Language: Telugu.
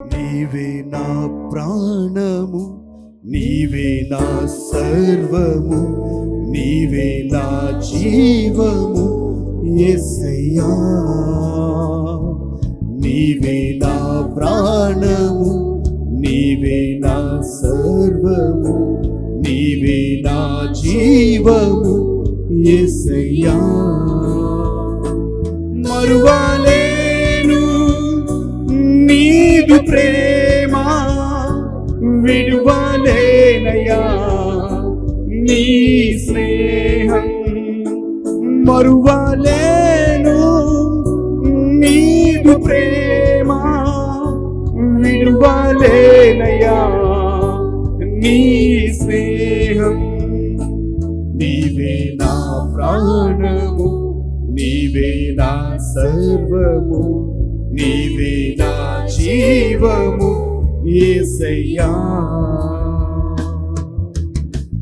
నీవే నా ప్రాణము, నీవే నా సర్వము, నీవే నా జీవము యేసయ్యా. నీవే నా ప్రాణము, నీవే నా సర్వము, నీవే నా జీవము యేసయ్యా. మరువలేను నీదు ప్రేమ, విడువలేనయ్యా నీ స్నేహం. మరువలేను నీదు ప్రేమ, విడువలేనయ్యా నీ స్నేహం. నీవే నా ప్రాణము, నీవే నా సర్వము, నీవే నా జీవము యేసయ్యా.